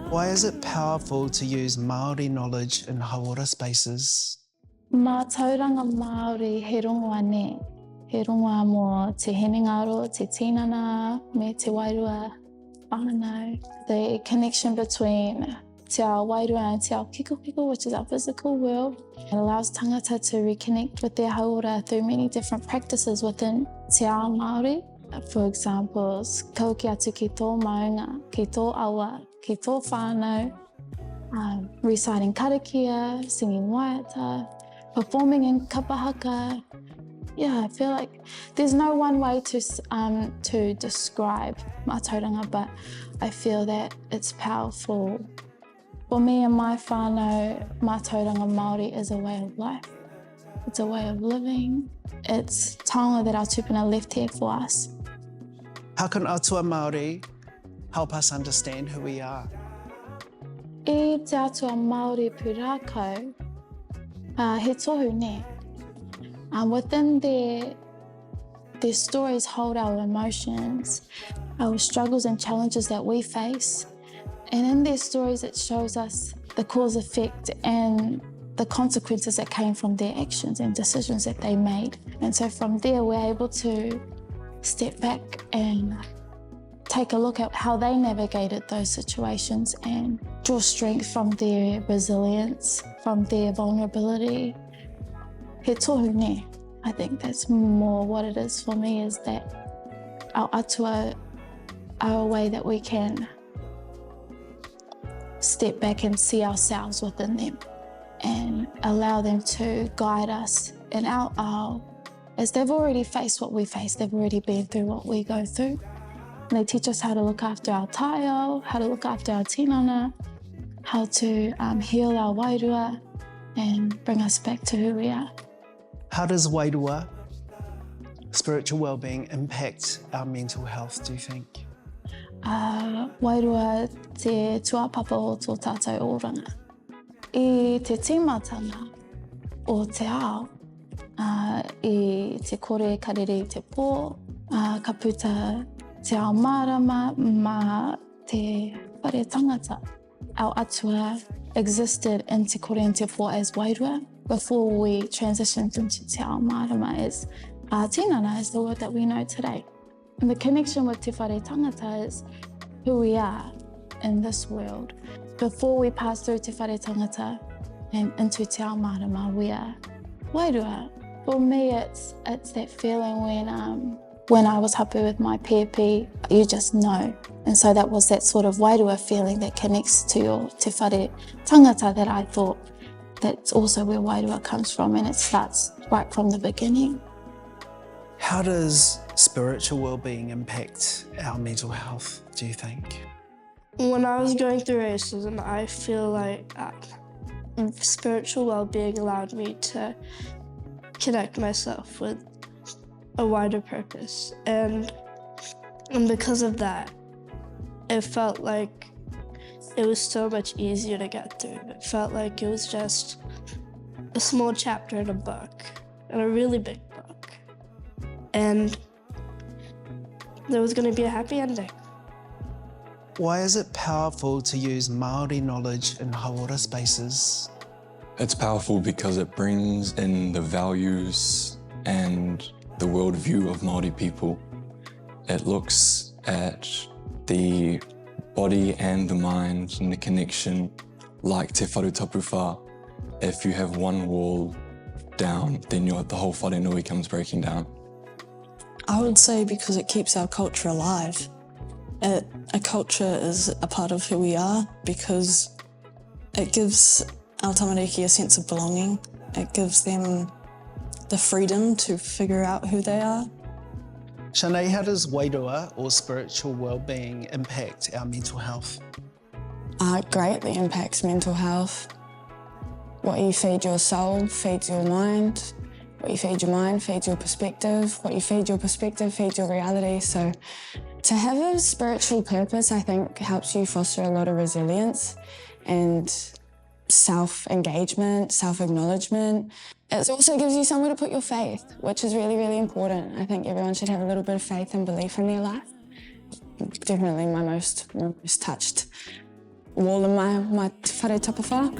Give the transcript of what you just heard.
Why is it powerful to use Māori knowledge in hauora spaces? Mātauranga Māori he rongoa ne. He rongoa mō te henengaro, te tinana, me te wairua whānau. The connection between te ao wairua and te ao kiko, which is our physical world. It allows tangata to reconnect with their hauora through many different practices within te ao Māori. For example, kauki atu ki tō maunga, ki tō awa, ki tō whānau, reciting karakia, singing waiata, performing in kapahaka. Yeah, I feel like there's no one way to describe Mātauranga, but I feel that it's powerful. For me and my whānau, Mātauranga Māori is a way of life. It's a way of living. It's taonga that our tupuna left here for us. How can Atua Māori help us understand who we are? I te Atua Māori pūrākau, he tohu ne. Within their stories hold our emotions, our struggles and challenges that we face. And in their stories, it shows us the cause effect and the consequences that came from their actions and decisions that they made. And so from there, we're able to step back and take a look at how they navigated those situations and draw strength from their resilience, from their vulnerability. He tohu ne. I think that's more what it is for me, is that our atua are a way that we can step back and see ourselves within them and allow them to guide us in our ao, as they've already faced what we face, they've already been through what we go through. And they teach us how to look after our taio, how to look after our tinana, how to heal our wairua and bring us back to who we are. How does wairua, spiritual wellbeing, impact our mental health, do you think? Wairua te tuapapa o tō tātou oranga. I te tīmatanga o te ao, i te kore karere te pō, ka puta te ao marama ma te whare tangata. Our atua existed in te kore and te pō as wairua before we transitioned into te ao marama as tinana, is the word that we know today. And the connection with te whare tangata is who we are in this world. Before we pass through te whare tangata and into te ao marama, we are wairua. For me, it's that feeling when I was hapu with my pepe, you just know. And so that was that sort of wairua feeling that connects to your te whare tangata, that I thought that's also where wairua comes from, and it starts right from the beginning. How does spiritual wellbeing impact our mental health, do you think? When I was going through racism, I feel like spiritual wellbeing allowed me to connect myself with a wider purpose. And because of that, it felt like it was so much easier to get through. It felt like it was just a small chapter in a book, and a really big book. And there was going to be a happy ending. Why is it powerful to use Māori knowledge in hauora spaces? It's powerful because it brings in the values and the worldview of Māori people. It looks at the body and the mind and the connection like te wharu tapu whā. If you have one wall down, then the whole wharenui comes breaking down. I would say because it keeps our culture alive. A culture is a part of who we are because it gives our tamariki a sense of belonging. It gives them the freedom to figure out who they are. Sharnae, how does wairua or spiritual wellbeing impact our mental health? It greatly impacts mental health. What you feed your soul feeds your mind. What you feed your mind feeds your perspective. What you feed your perspective feeds your reality. So To have a spiritual purpose, I think, helps you foster a lot of resilience and self-engagement, self-acknowledgement. It also gives you somewhere to put your faith, which is really, really important. I think everyone should have a little bit of faith and belief in their life. Definitely my most touched wall in my whare tapawha.